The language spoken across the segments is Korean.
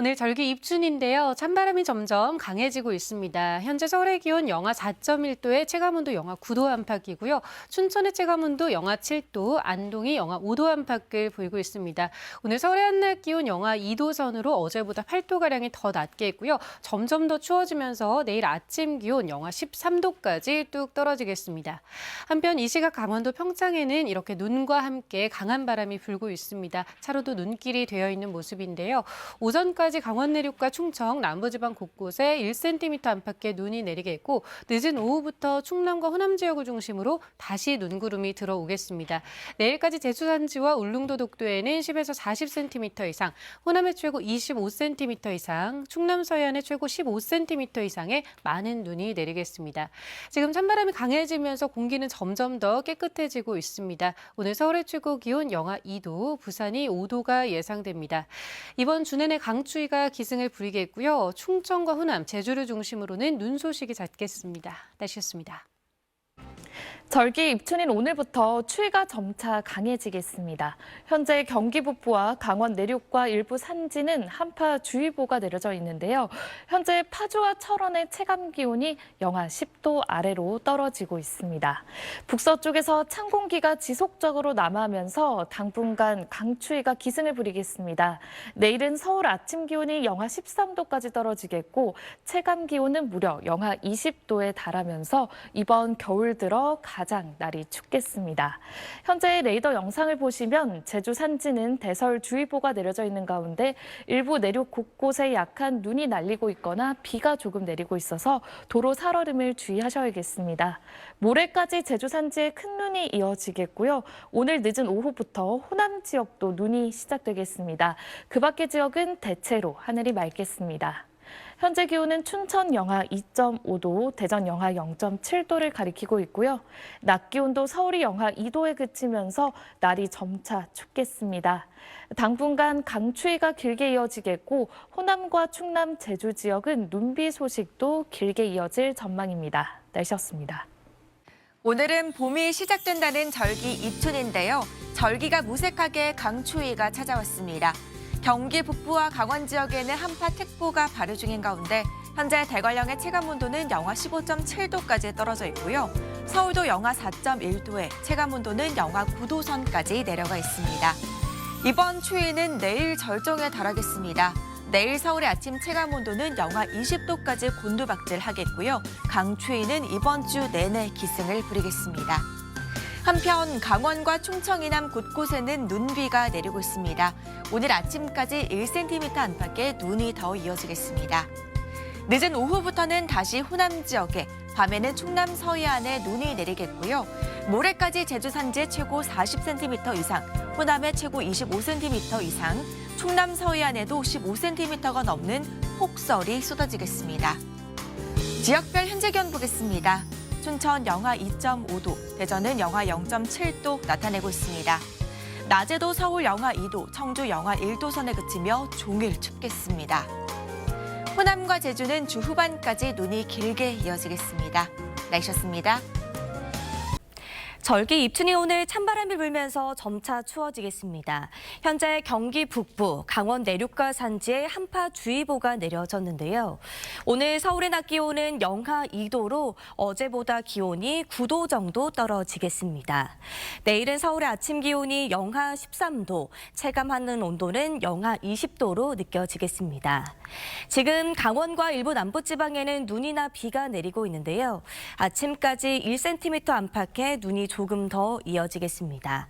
오늘 절기 입춘인데요. 찬바람이 점점 강해지고 있습니다. 현재 서울의 기온 영하 4.1도에 체감온도 영하 9도 안팎이고요. 춘천의 체감온도 영하 7도, 안동이 영하 5도 안팎을 보이고 있습니다. 오늘 서울의 한낮 기온 영하 2도 선으로 어제보다 8도가량이 더 낮겠고요. 점점 더 추워지면서 내일 아침 기온 영하 13도까지 뚝 떨어지겠습니다. 한편 이 시각 강원도 평창에는 이렇게 눈과 함께 강한 바람이 불고 있습니다. 차로도 눈길이 되어 있는 모습인데요. 오전까지 강원 내륙과 충청, 남부지방 곳곳에 1cm 안팎의 눈이 내리겠고 늦은 오후부터 충남과 호남 지역을 중심으로 다시 눈구름이 들어오겠습니다. 내일까지 제주 산지와 울릉도 독도에는 10에서 40cm 이상, 호남의 최고 25cm 이상, 충남 서해안의 최고 15cm 이상의 많은 눈이 내리겠습니다. 지금 찬바람이 강해지면서 공기는 점점 더 깨끗해지고 있습니다. 오늘 서울의 최고 기온 영하 2도, 부산이 5도가 예상됩니다. 이번 주 내내 강추위가 기승을 부리겠고요. 충청과 호남, 제주를 중심으로는 눈 소식이 잦겠습니다. 날씨였습니다. 절기 입춘인 오늘부터 추위가 점차 강해지겠습니다. 현재 경기 북부와 강원 내륙과 일부 산지는 한파주의보가 내려져 있는데요. 현재 파주와 철원의 체감 기온이 영하 10도 아래로 떨어지고 있습니다. 북서쪽에서 찬 공기가 지속적으로 남하면서 당분간 강추위가 기승을 부리겠습니다. 내일은 서울 아침 기온이 영하 13도까지 떨어지겠고 체감 기온은 무려 영하 20도에 달하면서 이번 겨울 들어 가장 날이 춥겠습니다. 현재 레이더 영상을 보시면 제주 산지는 대설주의보가 내려져 있는 가운데 일부 내륙 곳곳에 약한 눈이 날리고 있거나 비가 조금 내리고 있어서 도로 살얼음을 주의하셔야겠습니다. 모레까지 제주 산지에 큰 눈이 이어지겠고요. 오늘 늦은 오후부터 호남 지역도 눈이 시작되겠습니다. 그 밖의 지역은 대체로 하늘이 맑겠습니다. 현재 기온은 춘천 영하 2.5도, 대전 영하 0.7도를 가리키고 있고요. 낮 기온도 서울이 영하 2도에 그치면서 날이 점차 춥겠습니다. 당분간 강추위가 길게 이어지겠고 호남과 충남, 제주 지역은 눈비 소식도 길게 이어질 전망입니다. 날씨였습니다. 오늘은 봄이 시작된다는 절기 입춘인데요. 절기가 무색하게 강추위가 찾아왔습니다. 경기 북부와 강원 지역에는 한파특보가 발효 중인 가운데 현재 대관령의 체감온도는 영하 15.7도까지 떨어져 있고요. 서울도 영하 4.1도에 체감온도는 영하 9도 선까지 내려가 있습니다. 이번 추위는 내일 절정에 달하겠습니다. 내일 서울의 아침 체감온도는 영하 20도까지 곤두박질하겠고요. 강추위는 이번 주 내내 기승을 부리겠습니다. 한편 강원과 충청 이남 곳곳에는 눈비가 내리고 있습니다. 오늘 아침까지 1cm 안팎의 눈이 더 이어지겠습니다. 늦은 오후부터는 다시 호남 지역에, 밤에는 충남 서해안에 눈이 내리겠고요. 모레까지 제주 산지에 최고 40cm 이상, 호남에 최고 25cm 이상, 충남 서해안에도 15cm가 넘는 폭설이 쏟아지겠습니다. 지역별 현재 기온 보겠습니다. 춘천 영하 2.5도, 대전은 영하 0.7도 나타내고 있습니다. 낮에도 서울 영하 2도, 청주 영하 1도 선에 그치며 종일 춥겠습니다. 호남과 제주는 주 후반까지 눈이 길게 이어지겠습니다. 날씨였습니다. 절기 입춘이 오늘 찬바람이 불면서 점차 추워지겠습니다. 현재 경기 북부, 강원 내륙과 산지에 한파주의보가 내려졌는데요. 오늘 서울의 낮 기온은 영하 2도로 어제보다 기온이 9도 정도 떨어지겠습니다. 내일은 서울의 아침 기온이 영하 13도, 체감하는 온도는 영하 20도로 느껴지겠습니다. 지금 강원과 일부 남부지방에는 눈이나 비가 내리고 있는데요. 아침까지 1cm 안팎의 눈이 조금 더 이어지겠습니다.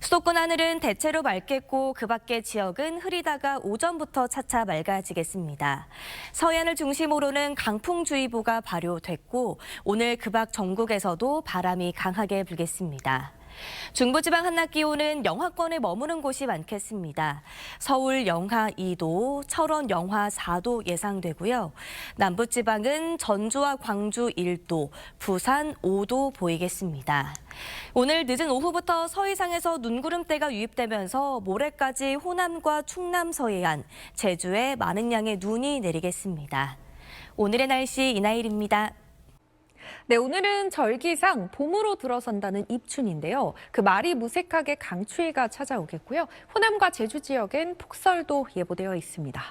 수도권 하늘은 대체로 맑겠고 그 밖의 지역은 흐리다가 오전부터 차차 맑아지겠습니다. 서해안을 중심으로는 강풍주의보가 발효됐고 오늘 그 밖 전국에서도 바람이 강하게 불겠습니다. 중부지방 한낮 기온은 영하권에 머무는 곳이 많겠습니다. 서울 영하 2도, 철원 영하 4도 예상되고요. 남부지방은 전주와 광주 1도, 부산 5도 보이겠습니다. 오늘 늦은 오후부터 서해상에서 눈구름대가 유입되면서 모레까지 호남과 충남 서해안, 제주에 많은 양의 눈이 내리겠습니다. 오늘의 날씨 이나일입니다. 네, 오늘은 절기상 봄으로 들어선다는 입춘인데요. 그 말이 무색하게 강추위가 찾아오겠고요. 호남과 제주 지역엔 폭설도 예보되어 있습니다.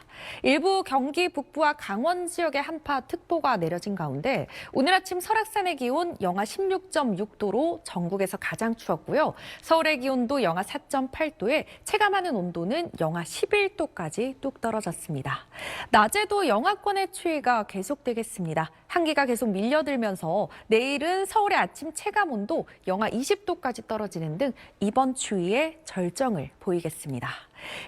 일부 경기 북부와 강원 지역에 한파특보가 내려진 가운데 오늘 아침 설악산의 기온 영하 16.6도로 전국에서 가장 추웠고요. 서울의 기온도 영하 4.8도에 체감하는 온도는 영하 11도까지 뚝 떨어졌습니다. 낮에도 영하권의 추위가 계속되겠습니다. 한기가 계속 밀려들면서 내일은 서울의 아침 체감온도 영하 20도까지 떨어지는 등 이번 추위에 절정을 보이겠습니다.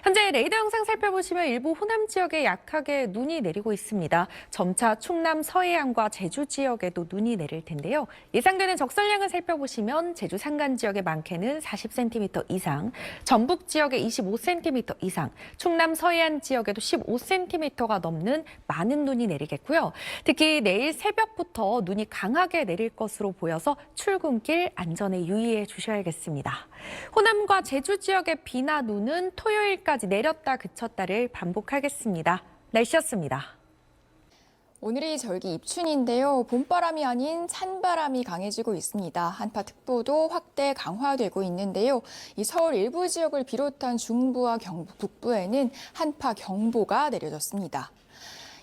현재 레이더 영상 살펴보시면 일부 호남 지역에 약하게 눈이 내리고 있습니다. 점차 충남 서해안과 제주 지역에도 눈이 내릴 텐데요. 예상되는 적설량을 살펴보시면 제주 산간 지역의 많게는 40cm 이상, 전북 지역에 25cm 이상, 충남 서해안 지역에도 15cm가 넘는 많은 눈이 내리겠고요. 특히 내일 새벽부터 눈이 강하게 내릴 것으로 보여서 출근길 안전에 유의해 주셔야겠습니다. 호남과 제주 지역의 비나 눈은 토요일까지 내렸다 그쳤다를 반복하겠습니다. 날씨였습니다. 오늘이 절기 입춘인데요. 봄바람이 아닌 찬바람이 강해지고 있습니다. 한파특보도 확대 강화되고 있는데요. 이 서울 일부 지역을 비롯한 중부와 경북 북부에는 한파경보가 내려졌습니다.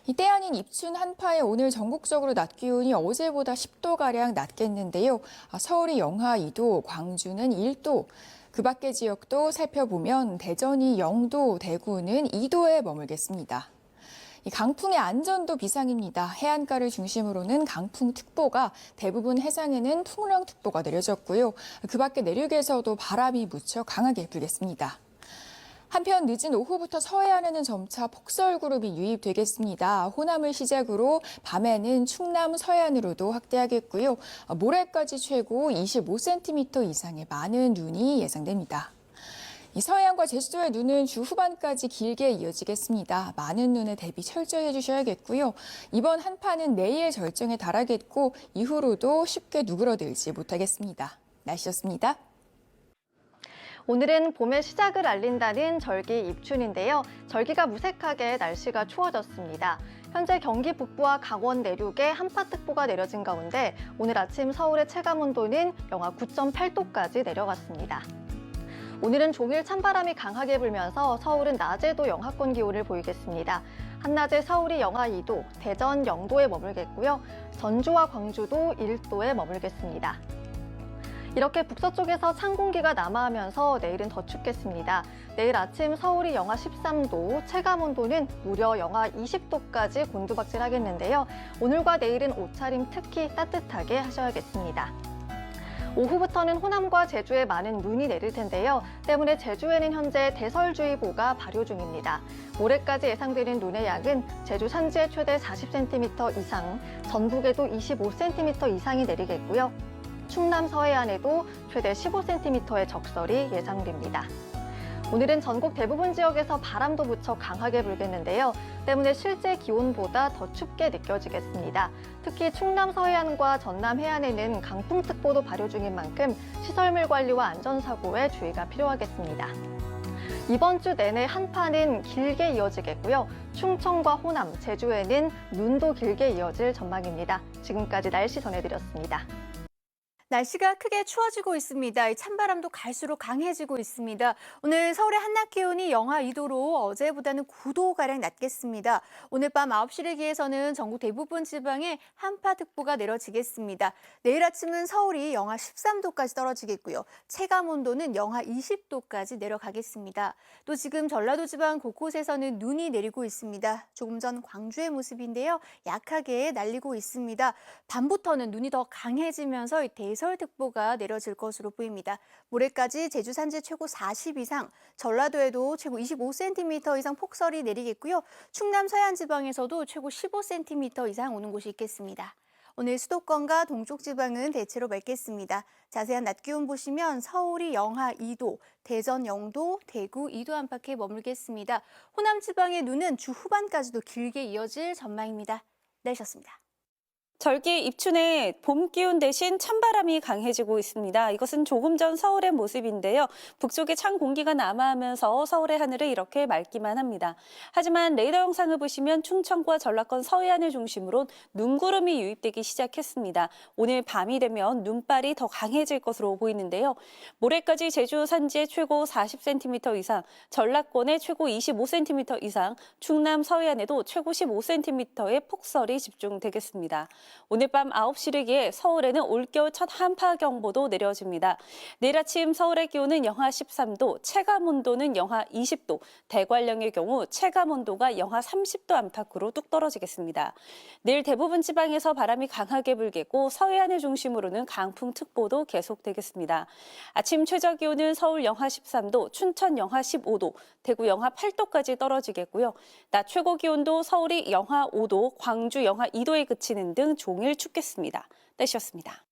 이 때 아닌 입춘 한파에 오늘 전국적으로 낮 기온이 어제보다 10도가량 낮겠는데요. 서울이 영하 2도, 광주는 1도, 그 밖의 지역도 살펴보면 대전이 0도, 대구는 2도에 머물겠습니다. 이 강풍의 안전도 비상입니다. 해안가를 중심으로는 강풍특보가, 대부분 해상에는 풍랑특보가 내려졌고요. 그 밖에 내륙에서도 바람이 무척 강하게 불겠습니다. 한편 늦은 오후부터 서해안에는 점차 폭설구름이 유입되겠습니다. 호남을 시작으로 밤에는 충남 서해안으로도 확대하겠고요. 모레까지 최고 25cm 이상의 많은 눈이 예상됩니다. 이 서해안과 제주도의 눈은 주 후반까지 길게 이어지겠습니다. 많은 눈에 대비 철저히 해주셔야겠고요. 이번 한파는 내일 절정에 달하겠고 이후로도 쉽게 누그러들지 못하겠습니다. 날씨였습니다. 오늘은 봄의 시작을 알린다는 절기 입춘인데요. 절기가 무색하게 날씨가 추워졌습니다. 현재 경기 북부와 강원 내륙에 한파특보가 내려진 가운데 오늘 아침 서울의 체감온도는 영하 9.8도까지 내려갔습니다. 오늘은 종일 찬바람이 강하게 불면서 서울은 낮에도 영하권 기온을 보이겠습니다. 한낮에 서울이 영하 2도, 대전 0도에 머물겠고요. 전주와 광주도 1도에 머물겠습니다. 이렇게 북서쪽에서 찬 공기가 남하하면서 내일은 더 춥겠습니다. 내일 아침 서울이 영하 13도, 체감온도는 무려 영하 20도까지 곤두박질하겠는데요. 오늘과 내일은 옷차림 특히 따뜻하게 하셔야겠습니다. 오후부터는 호남과 제주에 많은 눈이 내릴 텐데요. 때문에 제주에는 현재 대설주의보가 발효 중입니다. 모레까지 예상되는 눈의 양은 제주 산지에 최대 40cm 이상, 전북에도 25cm 이상이 내리겠고요. 충남 서해안에도 최대 15cm의 적설이 예상됩니다. 오늘은 전국 대부분 지역에서 바람도 무척 강하게 불겠는데요. 때문에 실제 기온보다 더 춥게 느껴지겠습니다. 특히 충남 서해안과 전남 해안에는 강풍특보도 발효 중인 만큼 시설물 관리와 안전사고에 주의가 필요하겠습니다. 이번 주 내내 한파는 길게 이어지겠고요. 충청과 호남, 제주에는 눈도 길게 이어질 전망입니다. 지금까지 날씨 전해드렸습니다. 날씨가 크게 추워지고 있습니다. 이 찬바람도 갈수록 강해지고 있습니다. 오늘 서울의 한낮 기온이 영하 2도로 어제보다는 9도가량 낮겠습니다. 오늘 밤 9시를 기해서는 전국 대부분 지방에 한파특보가 내려지겠습니다. 내일 아침은 서울이 영하 13도까지 떨어지겠고요. 체감온도는 영하 20도까지 내려가겠습니다. 또 지금 전라도 지방 곳곳에서는 눈이 내리고 있습니다. 조금 전 광주의 모습인데요. 약하게 날리고 있습니다. 밤부터는 눈이 더 강해지면서 대설특보가 내려질 것으로 보입니다. 모레까지 제주 산지 최고 40 이상, 전라도에도 최고 25cm 이상 폭설이 내리겠고요. 충남 서해안 지방에서도 최고 15cm 이상 오는 곳이 있겠습니다. 오늘 수도권과 동쪽 지방은 대체로 맑겠습니다. 자세한 낮 기온 보시면 서울이 영하 2도, 대전 0도, 대구 2도 안팎에 머물겠습니다. 호남 지방의 눈은 주 후반까지도 길게 이어질 전망입니다. 날씨였습니다. 절기 입춘에 봄 기운 대신 찬바람이 강해지고 있습니다. 이것은 조금 전 서울의 모습인데요. 북쪽에 찬 공기가 남하하면서 서울의 하늘을 이렇게 맑기만 합니다. 하지만 레이더 영상을 보시면 충청과 전라권 서해안을 중심으로 눈구름이 유입되기 시작했습니다. 오늘 밤이 되면 눈발이 더 강해질 것으로 보이는데요. 모레까지 제주 산지에 최고 40cm 이상, 전라권에 최고 25cm 이상, 충남 서해안에도 최고 15cm의 폭설이 집중되겠습니다. 오늘 밤 9시를 기해 서울에는 올겨울 첫 한파 경보도 내려집니다. 내일 아침 서울의 기온은 영하 13도, 체감 온도는 영하 20도, 대관령의 경우 체감 온도가 영하 30도 안팎으로 뚝 떨어지겠습니다. 내일 대부분 지방에서 바람이 강하게 불겠고 서해안을 중심으로는 강풍특보도 계속되겠습니다. 아침 최저 기온은 서울 영하 13도, 춘천 영하 15도, 대구 영하 8도까지 떨어지겠고요. 낮 최고 기온도 서울이 영하 5도, 광주 영하 2도에 그치는 등 종일 춥겠습니다. 날씨였습니다.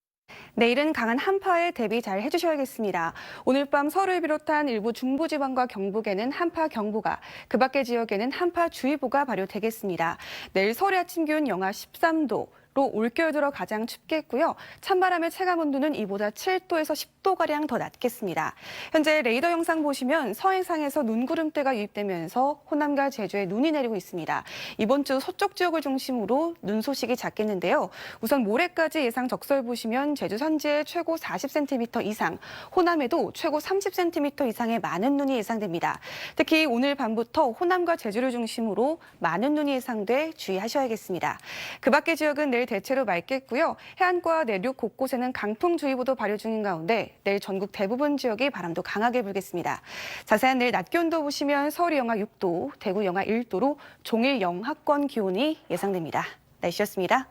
내일은 강한 한파에 대비 잘 해주셔야겠습니다. 오늘 밤 서울을 비롯한 일부 중부지방과 경북에는 한파 경보가, 그 밖의 지역에는 한파주의보가 발효되겠습니다. 내일 서울의 아침 기온 영하 13도. 로 올겨울 들어 가장 춥겠고요. 찬바람의 체감 온도는 이보다 7도에서 10도가량 더 낮겠습니다. 현재 레이더 영상 보시면 서해상에서 눈구름대가 유입되면서 호남과 제주에 눈이 내리고 있습니다. 이번 주 서쪽 지역을 중심으로 눈 소식이 잦겠는데요. 우선 모레까지 예상 적설 보시면 제주 산지에 최고 40cm 이상, 호남에도 최고 30cm 이상의 많은 눈이 예상됩니다. 특히 오늘 밤부터 호남과 제주를 중심으로 많은 눈이 예상돼 주의하셔야겠습니다. 그 밖의 지역은 내일 대체로 맑겠고요. 해안과 내륙 곳곳에는 강풍주의보도 발효 중인 가운데 내일 전국 대부분 지역이 바람도 강하게 불겠습니다. 자세한 내일 낮 기온도 보시면 서울이 영하 6도, 대구 영하 1도로 종일 영하권 기온이 예상됩니다. 날씨였습니다.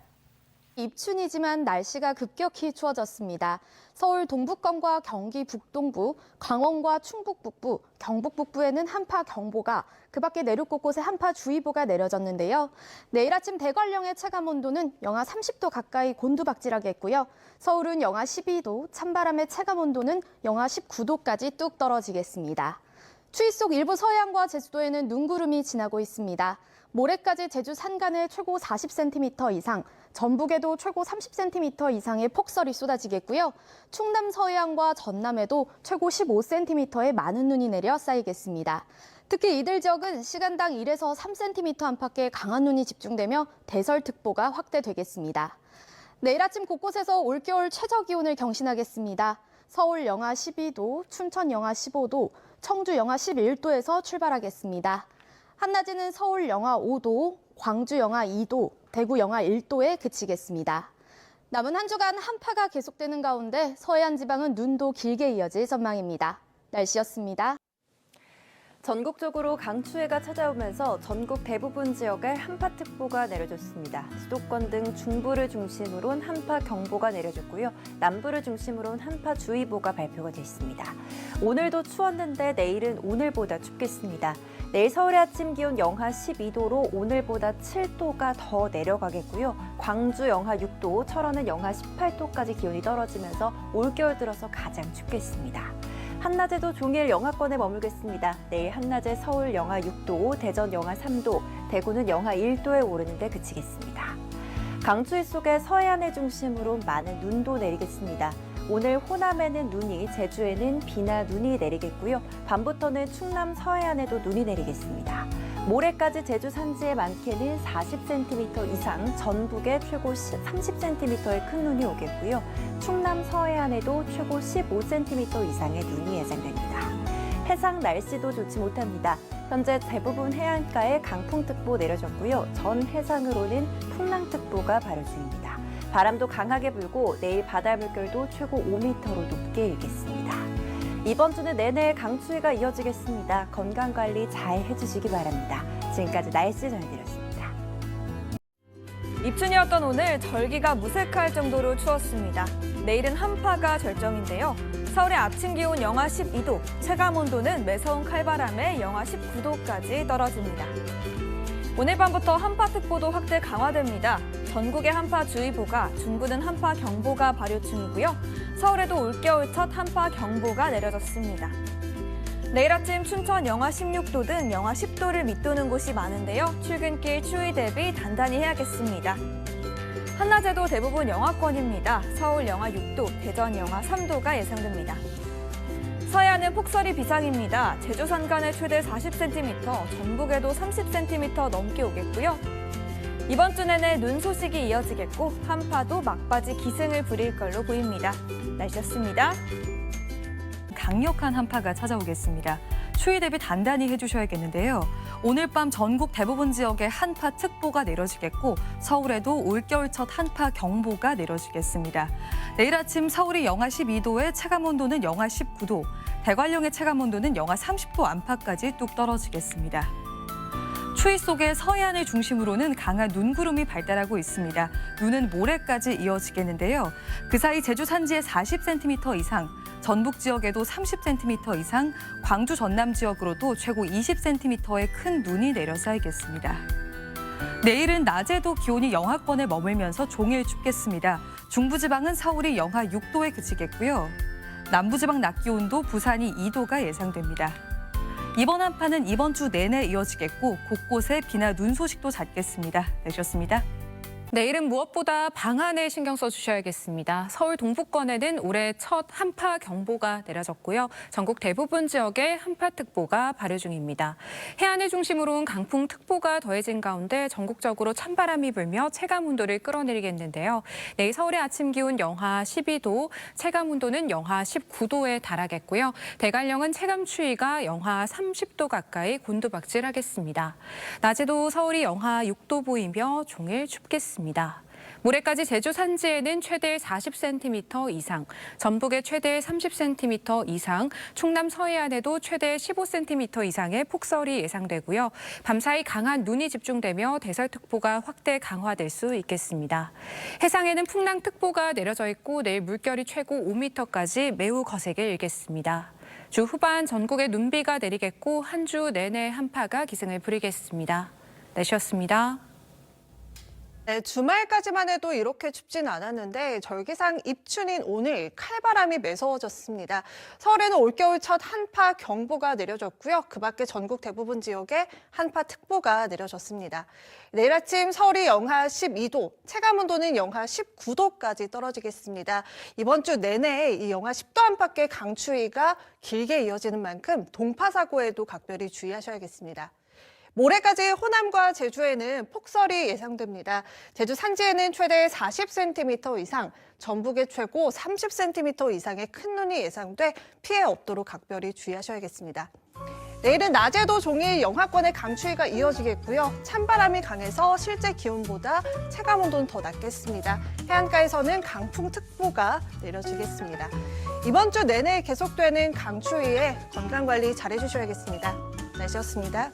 입춘이지만 날씨가 급격히 추워졌습니다. 서울 동북권과 경기 북동부, 강원과 충북 북부, 경북 북부에는 한파 경보가, 그 밖에 내륙 곳곳에 한파주의보가 내려졌는데요. 내일 아침 대관령의 체감 온도는 영하 30도 가까이 곤두박질하겠고요. 서울은 영하 12도, 찬바람의 체감 온도는 영하 19도까지 뚝 떨어지겠습니다. 추위 속 일부 서해안과 제주도에는 눈구름이 지나고 있습니다. 모레까지 제주 산간에 최고 40cm 이상, 전북에도 최고 30cm 이상의 폭설이 쏟아지겠고요. 충남 서해안과 전남에도 최고 15cm의 많은 눈이 내려 쌓이겠습니다. 특히 이들 지역은 시간당 1에서 3cm 안팎의 강한 눈이 집중되며 대설특보가 확대되겠습니다. 내일 아침 곳곳에서 올겨울 최저 기온을 경신하겠습니다. 서울 영하 12도, 춘천 영하 15도, 청주 영하 11도에서 출발하겠습니다. 한낮에는 서울 영하 5도, 광주 영하 2도, 대구 영하 1도에 그치겠습니다. 남은 한 주간 한파가 계속되는 가운데 서해안 지방은 눈도 길게 이어질 전망입니다. 날씨였습니다. 전국적으로 강추위가 찾아오면서 전국 대부분 지역에 한파특보가 내려졌습니다. 수도권 등 중부를 중심으로는 한파경보가 내려졌고요. 남부를 중심으로는 한파주의보가 발표가 됐습니다. 오늘도 추웠는데 내일은 오늘보다 춥겠습니다. 내일 서울의 아침 기온 영하 12도로 오늘보다 7도가 더 내려가겠고요. 광주 영하 6도, 철원은 영하 18도까지 기온이 떨어지면서 올겨울 들어서 가장 춥겠습니다. 한낮에도 종일 영하권에 머물겠습니다. 내일 한낮에 서울 영하 6도, 대전 영하 3도, 대구는 영하 1도에 오르는데 그치겠습니다. 강추위 속에 서해안을 중심으로 많은 눈도 내리겠습니다. 오늘 호남에는 눈이, 제주에는 비나 눈이 내리겠고요. 밤부터는 충남 서해안에도 눈이 내리겠습니다. 모레까지 제주 산지에 많게는 40cm 이상, 전북에 최고 30cm의 큰 눈이 오겠고요. 충남 서해안에도 최고 15cm 이상의 눈이 예상됩니다. 해상 날씨도 좋지 못합니다. 현재 대부분 해안가에 강풍특보 내려졌고요. 전 해상으로는 풍랑특보가 발효 중입니다. 바람도 강하게 불고 내일 바다 물결도 최고 5m로 높게 일겠습니다. 이번 주는 내내 강추위가 이어지겠습니다. 건강관리 잘 해주시기 바랍니다. 지금까지 날씨 전해드렸습니다. 입춘이었던 오늘 절기가 무색할 정도로 추웠습니다. 내일은 한파가 절정인데요. 서울의 아침 기온 영하 12도, 체감 온도는 매서운 칼바람에 영하 19도까지 떨어집니다. 오늘 밤부터 한파특보도 확대 강화됩니다. 전국에 한파주의보가, 중부는 한파경보가 발효 중이고요. 서울에도 올겨울 첫 한파경보가 내려졌습니다. 내일 아침 춘천 영하 16도 등 영하 10도를 밑도는 곳이 많은데요. 출근길 추위 대비 단단히 해야겠습니다. 한낮에도 대부분 영하권입니다. 서울 영하 6도, 대전 영하 3도가 예상됩니다. 서해안은 폭설이 비상입니다. 제주 산간에 최대 40cm, 전북에도 30cm 넘게 오겠고요. 이번 주 내내 눈 소식이 이어지겠고 한파도 막바지 기승을 부릴 걸로 보입니다. 날씨였습니다. 강력한 한파가 찾아오겠습니다. 추위 대비 단단히 해주셔야겠는데요. 오늘 밤 전국 대부분 지역에 한파특보가 내려지겠고 서울에도 올겨울 첫 한파 경보가 내려지겠습니다. 내일 아침 서울이 영하 12도에 체감온도는 영하 19도, 대관령의 체감온도는 영하 30도 안팎까지 뚝 떨어지겠습니다. 추위 속에 서해안을 중심으로는 강한 눈구름이 발달하고 있습니다. 눈은 모레까지 이어지겠는데요. 그 사이 제주 산지에 40cm 이상, 전북 지역에도 30cm 이상, 광주 전남 지역으로도 최고 20cm의 큰 눈이 내려 쌓이겠습니다. 내일은 낮에도 기온이 영하권에 머물면서 종일 춥겠습니다. 중부지방은 서울이 영하 6도에 그치겠고요. 남부지방 낮 기온도 부산이 2도가 예상됩니다. 이번 한파는 이번 주 내내 이어지겠고 곳곳에 비나 눈 소식도 잦겠습니다. 내셨습니다. 내일은 무엇보다 방한에 신경 써주셔야겠습니다. 서울 동부권에는 올해 첫 한파 경보가 내려졌고요. 전국 대부분 지역에 한파특보가 발효 중입니다. 해안을 중심으로 온 강풍특보가 더해진 가운데 전국적으로 찬바람이 불며 체감온도를 끌어내리겠는데요. 내일 서울의 아침 기온 영하 12도, 체감온도는 영하 19도에 달하겠고요. 대관령은 체감추위가 영하 30도 가까이 곤두박질하겠습니다. 낮에도 서울이 영하 6도 보이며 종일 춥겠습니다. 모레까지 제주 산지에는 최대 40cm 이상, 전북에 최대 30cm 이상, 충남 서해안에도 최대 15cm 이상의 폭설이 예상되고요. 밤사이 강한 눈이 집중되며 대설특보가 확대 강화될 수 있겠습니다. 해상에는 풍랑특보가 내려져 있고 내일 물결이 최고 5m까지 매우 거세게 일겠습니다. 주 후반 전국에 눈비가 내리겠고 한 주 내내 한파가 기승을 부리겠습니다. 날씨였습니다. 네, 주말까지만 해도 이렇게 춥진 않았는데 절기상 입춘인 오늘 칼바람이 매서워졌습니다. 서울에는 올겨울 첫 한파 경보가 내려졌고요. 그 밖에 전국 대부분 지역에 한파특보가 내려졌습니다. 내일 아침 서울이 영하 12도, 체감온도는 영하 19도까지 떨어지겠습니다. 이번 주 내내 이 영하 10도 안팎의 강추위가 길게 이어지는 만큼 동파 사고에도 각별히 주의하셔야겠습니다. 모레까지 호남과 제주에는 폭설이 예상됩니다. 제주 산지에는 최대 40cm 이상, 전북에 최고 30cm 이상의 큰 눈이 예상돼 피해 없도록 각별히 주의하셔야겠습니다. 내일은 낮에도 종일 영하권의 강추위가 이어지겠고요. 찬바람이 강해서 실제 기온보다 체감온도는 더 낮겠습니다. 해안가에서는 강풍특보가 내려지겠습니다. 이번 주 내내 계속되는 강추위에 건강관리 잘해주셔야겠습니다. 날씨였습니다.